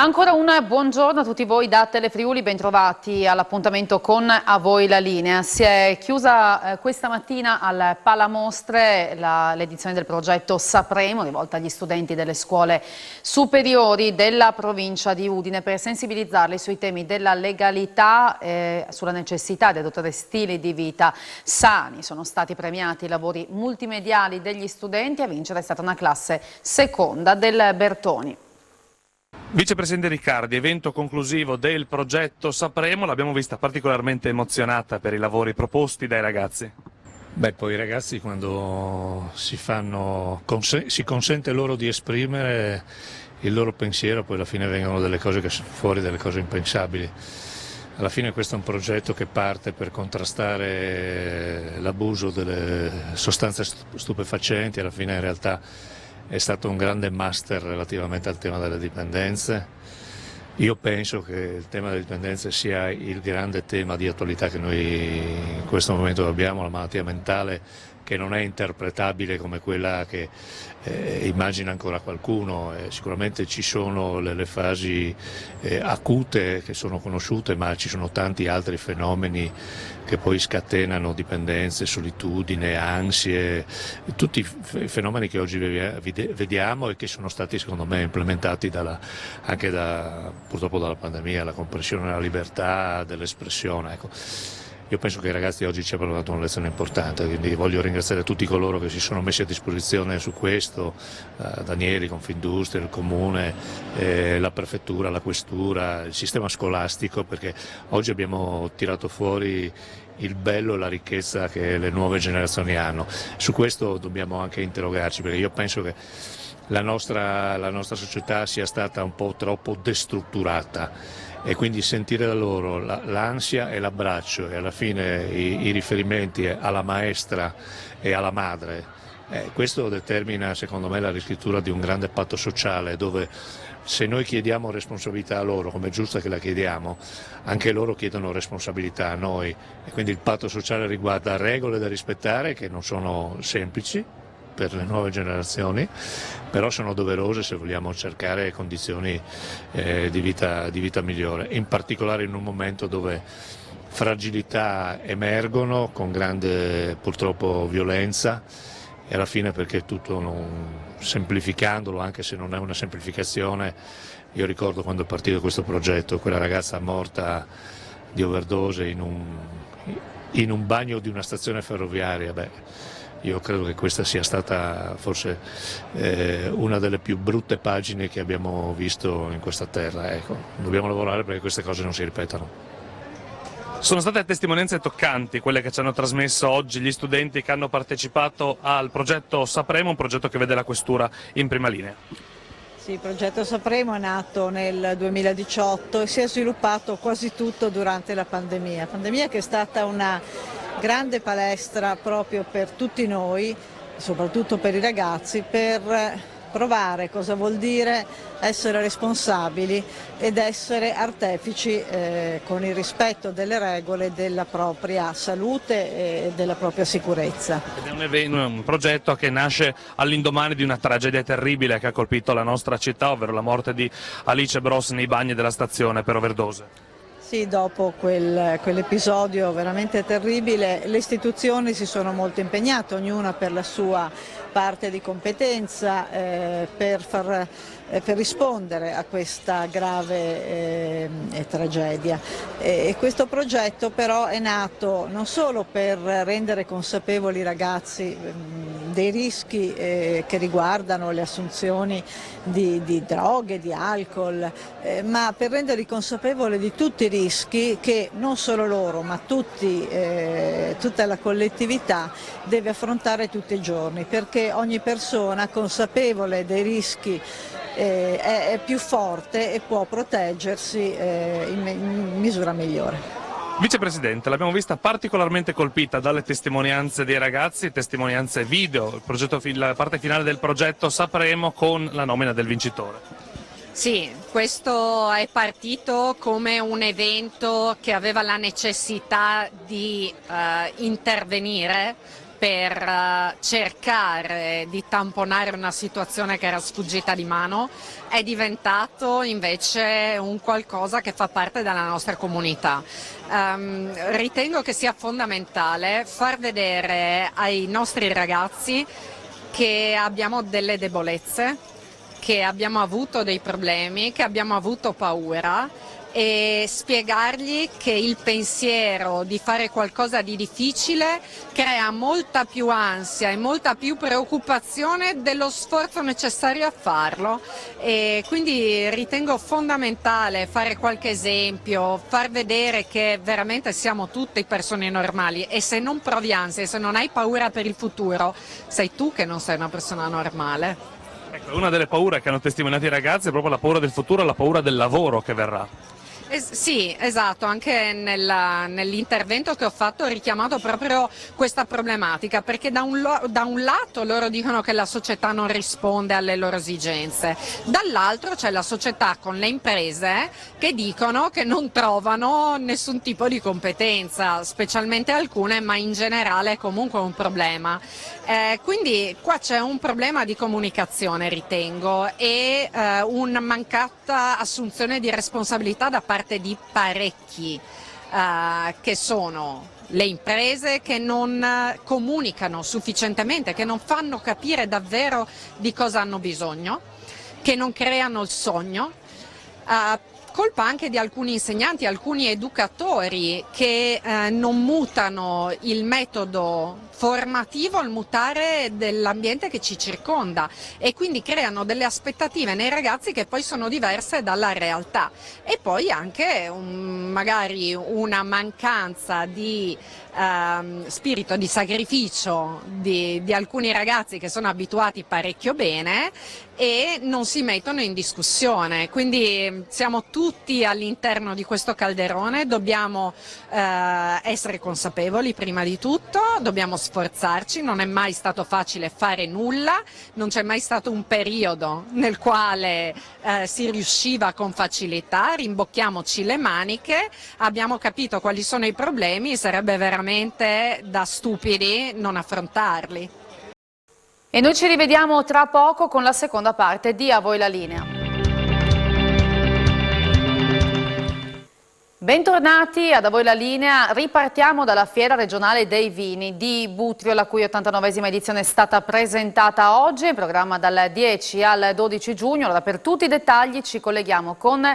Ancora un buongiorno a tutti voi da Telefriuli, bentrovati all'appuntamento con A Voi la Linea. Si è chiusa questa mattina al Palamostre l'edizione del progetto Sapremo, rivolta agli studenti delle scuole superiori della provincia di Udine, per sensibilizzarli sui temi della legalità, sulla necessità di adottare stili di vita sani. Sono stati premiati i lavori multimediali degli studenti, a vincere è stata una classe seconda del Bertoni. Vicepresidente Riccardi, evento conclusivo del progetto Sapremo, l'abbiamo vista particolarmente emozionata per i lavori proposti dai ragazzi. Beh, poi i ragazzi quando si consente loro di esprimere il loro pensiero, poi alla fine vengono delle cose che sono fuori, delle cose impensabili. Alla fine questo è un progetto che parte per contrastare l'abuso delle sostanze stupefacenti, alla fine in realtà è stato un grande master relativamente al tema delle dipendenze. Io penso che il tema delle dipendenze sia il grande tema di attualità che noi in questo momento abbiamo, la malattia mentale che non è interpretabile come quella che immagina ancora qualcuno. Sicuramente ci sono le fasi acute che sono conosciute, ma ci sono tanti altri fenomeni che poi scatenano dipendenze, solitudine, ansie, tutti i fenomeni che oggi vediamo e che sono stati secondo me implementati anche purtroppo dalla pandemia, la compressione della libertà, dell'espressione. Ecco. Io penso che i ragazzi oggi ci abbiano dato una lezione importante, quindi voglio ringraziare tutti coloro che si sono messi a disposizione su questo, Danieli, Confindustria, il Comune, la Prefettura, la Questura, il sistema scolastico, perché oggi abbiamo tirato fuori il bello e la ricchezza che le nuove generazioni hanno. Su questo dobbiamo anche interrogarci, perché io penso che la nostra società sia stata un po' troppo destrutturata. E quindi sentire da loro l'ansia e l'abbraccio e alla fine i riferimenti alla maestra e alla madre, questo determina secondo me la riscrittura di un grande patto sociale dove se noi chiediamo responsabilità a loro, come è giusto che la chiediamo, anche loro chiedono responsabilità a noi e quindi il patto sociale riguarda regole da rispettare che non sono semplici per le nuove generazioni, però sono doverose se vogliamo cercare condizioni di vita migliore, in particolare in un momento dove fragilità emergono con grande purtroppo violenza e alla fine perché semplificandolo, anche se non è una semplificazione, io ricordo quando è partito questo progetto, quella ragazza morta di overdose in un bagno di una stazione ferroviaria. Io credo che questa sia stata forse una delle più brutte pagine che abbiamo visto in questa terra. Ecco, dobbiamo lavorare perché queste cose non si ripetano. Sono state testimonianze toccanti quelle che ci hanno trasmesso oggi gli studenti che hanno partecipato al progetto Sapremo, un progetto che vede la Questura in prima linea. Sì, il progetto Sapremo è nato nel 2018 e si è sviluppato quasi tutto durante la pandemia che è stata una grande palestra proprio per tutti noi, soprattutto per i ragazzi, per provare cosa vuol dire essere responsabili ed essere artefici con il rispetto delle regole della propria salute e della propria sicurezza. Ed è un progetto che nasce all'indomani di una tragedia terribile che ha colpito la nostra città, ovvero la morte di Alice Bros nei bagni della stazione per overdose. Sì, dopo quell'episodio veramente terribile le istituzioni si sono molto impegnate, ognuna per la sua parte di competenza per rispondere a questa grave tragedia. E questo progetto però è nato non solo per rendere consapevoli i ragazzi dei rischi che riguardano le assunzioni di droghe, di alcol, ma per renderli consapevoli di tutti i rischi che non solo loro ma tutta la collettività deve affrontare tutti i giorni, perché ogni persona consapevole dei rischi è più forte e può proteggersi in misura migliore. Vicepresidente, l'abbiamo vista particolarmente colpita dalle testimonianze dei ragazzi, testimonianze video, la parte finale del progetto Sapremo con la nomina del vincitore. Sì, questo è partito come un evento che aveva la necessità di intervenire per cercare di tamponare una situazione che era sfuggita di mano, è diventato invece un qualcosa che fa parte della nostra comunità. Ritengo che sia fondamentale far vedere ai nostri ragazzi che abbiamo delle debolezze, che abbiamo avuto dei problemi, che abbiamo avuto paura, e spiegargli che il pensiero di fare qualcosa di difficile crea molta più ansia e molta più preoccupazione dello sforzo necessario a farlo, e quindi ritengo fondamentale fare qualche esempio, far vedere che veramente siamo tutte persone normali, e se non provi ansia e se non hai paura per il futuro, sei tu che non sei una persona normale. Ecco, una delle paure che hanno testimoniato i ragazzi è proprio la paura del futuro, la paura del lavoro che verrà. Sì, esatto, anche nell'intervento che ho fatto ho richiamato proprio questa problematica, perché da un lato loro dicono che la società non risponde alle loro esigenze, dall'altro c'è la società con le imprese che dicono che non trovano nessun tipo di competenza, specialmente alcune, ma in generale è comunque un problema. Quindi qua c'è un problema di comunicazione, ritengo, e una mancata assunzione di responsabilità da parte di parecchi, che sono le imprese che non comunicano sufficientemente, che non fanno capire davvero di cosa hanno bisogno, che non creano il sogno. Colpa anche di alcuni insegnanti, alcuni educatori che non mutano il metodo formativo al mutare dell'ambiente che ci circonda, e quindi creano delle aspettative nei ragazzi che poi sono diverse dalla realtà, e poi anche magari una mancanza di spirito di sacrificio di alcuni ragazzi che sono abituati parecchio bene e non si mettono in discussione. Quindi siamo tutti all'interno di questo calderone, dobbiamo essere consapevoli prima di tutto, dobbiamo sforzarci, non è mai stato facile fare nulla, non c'è mai stato un periodo nel quale si riusciva con facilità, rimbocchiamoci le maniche, abbiamo capito quali sono i problemi, sarebbe veramente da stupidi non affrontarli. E noi ci rivediamo tra poco con la seconda parte di A voi la linea. Bentornati ad A voi la linea, ripartiamo dalla Fiera regionale dei vini di Butrio, la cui 89esima edizione è stata presentata oggi, in programma dal 10 al 12 giugno. Allora, per tutti i dettagli ci colleghiamo con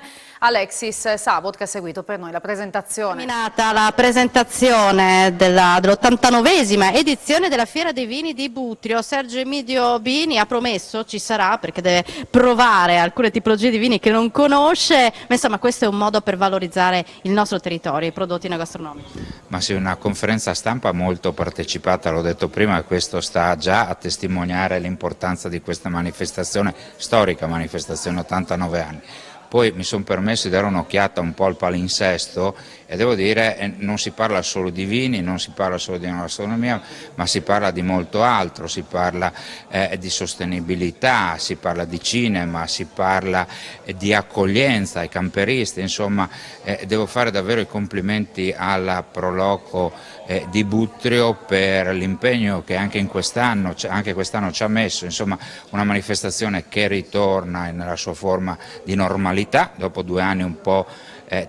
Alexis Sabot, che ha seguito per noi la presentazione. Terminata la presentazione dell'89esima edizione della Fiera dei Vini di Butrio. Sergio Emidio Bini ha promesso, ci sarà, perché deve provare alcune tipologie di vini che non conosce, ma insomma questo è un modo per valorizzare il nostro territorio, i prodotti enogastronomici. Ma sì, una conferenza stampa molto partecipata, l'ho detto prima, e questo sta già a testimoniare l'importanza di questa manifestazione, storica manifestazione, 89 anni. Poi mi sono permesso di dare un'occhiata un po' al palinsesto e devo dire non si parla solo di vini, non si parla solo di enogastronomia, ma si parla di molto altro, si parla di sostenibilità, si parla di cinema, si parla di accoglienza ai camperisti, insomma devo fare davvero i complimenti alla Proloco di Butrio per l'impegno che anche quest'anno ci ha messo, insomma una manifestazione che ritorna nella sua forma di normalità dopo 2 anni un po'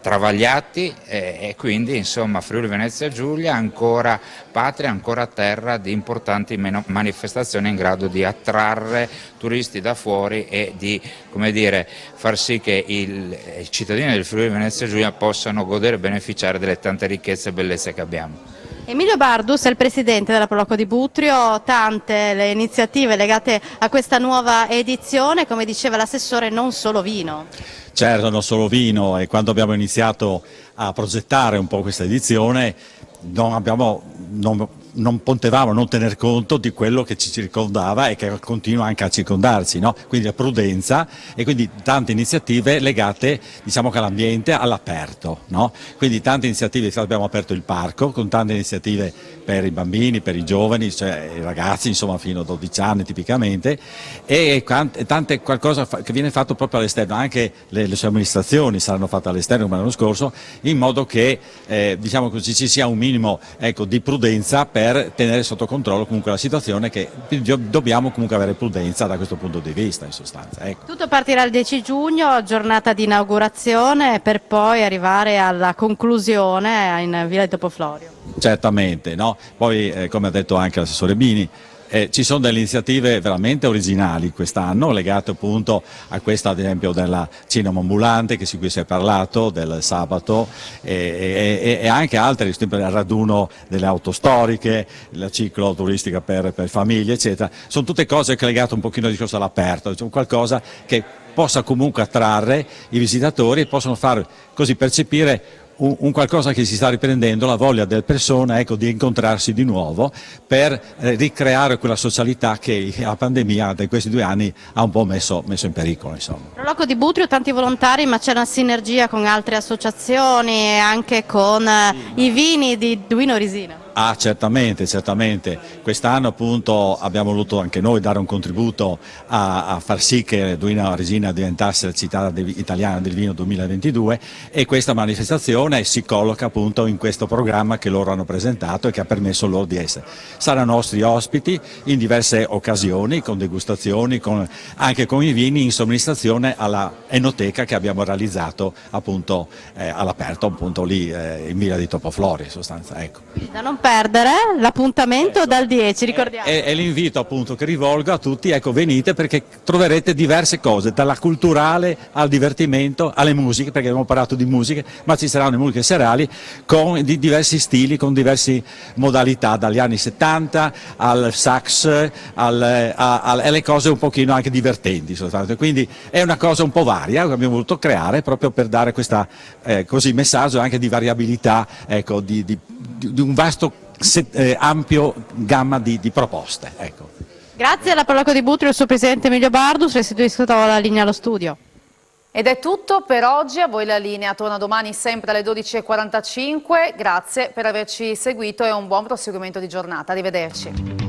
travagliati, e quindi insomma Friuli Venezia Giulia ancora patria, ancora terra di importanti manifestazioni in grado di attrarre turisti da fuori e di, come dire, far sì che i cittadini del Friuli Venezia Giulia possano godere e beneficiare delle tante ricchezze e bellezze che abbiamo. Emilio Bardus è il presidente della Proloco di Butrio, tante le iniziative legate a questa nuova edizione, come diceva l'assessore, non solo vino. Certo, non solo vino, e quando abbiamo iniziato a progettare un po' questa edizione non potevamo non tener conto di quello che ci circondava e che continua anche a circondarci, no? Quindi la prudenza e quindi tante iniziative legate, diciamo, all'ambiente, all'aperto, no? Quindi tante iniziative, abbiamo aperto il parco con tante iniziative per i bambini, per i giovani, cioè i ragazzi, insomma fino a 12 anni tipicamente, e tante qualcosa che viene fatto proprio all'esterno, anche le sue amministrazioni saranno fatte all'esterno come l'anno scorso, in modo che diciamo così ci sia un minimo, ecco, di prudenza per per tenere sotto controllo comunque la situazione, che dobbiamo comunque avere prudenza da questo punto di vista in sostanza. Ecco. Tutto partirà il 10 giugno, giornata di inaugurazione, per poi arrivare alla conclusione in Villa di Topoflorio. Certamente, no? Poi come ha detto anche l'assessore Bini, ci sono delle iniziative veramente originali quest'anno, legate appunto a questa, ad esempio, della cinema ambulante, di cui si è parlato, del sabato, e anche altre, sempre il raduno delle auto storiche, la cicloturistica per famiglie, eccetera. Sono tutte cose che legate un pochino al discorso all'aperto, diciamo, qualcosa che possa comunque attrarre i visitatori e possono far così percepire un qualcosa che si sta riprendendo, la voglia delle persone, ecco, di incontrarsi di nuovo per ricreare quella socialità che la pandemia di questi 2 anni ha un po' messo in pericolo. Insomma. Proloco di Butrio, tanti volontari, ma c'è una sinergia con altre associazioni e anche con i vini di Duino Risina. Ah, certamente, certamente. Quest'anno appunto abbiamo voluto anche noi dare un contributo a far sì che Duino Risina diventasse la città italiana del vino 2022, e questa manifestazione si colloca appunto in questo programma che loro hanno presentato e che ha permesso loro di essere. Saranno nostri ospiti in diverse occasioni, con degustazioni, anche con i vini in somministrazione alla enoteca che abbiamo realizzato appunto all'aperto appunto lì in Villa di Topoflorio in sostanza. Ecco. Da non perdere l'appuntamento dal 10, ricordiamo. È l'invito appunto che rivolgo a tutti, ecco, venite, perché troverete diverse cose, dalla culturale al divertimento, alle musiche, perché abbiamo parlato di musiche, ma ci saranno musiche serali di diversi stili, con diverse modalità, dagli anni 70 al sax, alle cose un pochino anche divertenti soltanto. Quindi è una cosa un po' varia che abbiamo voluto creare proprio per dare questo messaggio anche di variabilità, ecco, di un vasto ampio gamma di proposte. Ecco. Grazie alla Proloco di Butrio, il suo presidente Emilio Bardus, restituisco la linea allo studio. Ed è tutto per oggi, a voi la linea, torna domani sempre alle 12:45, grazie per averci seguito e un buon proseguimento di giornata, arrivederci.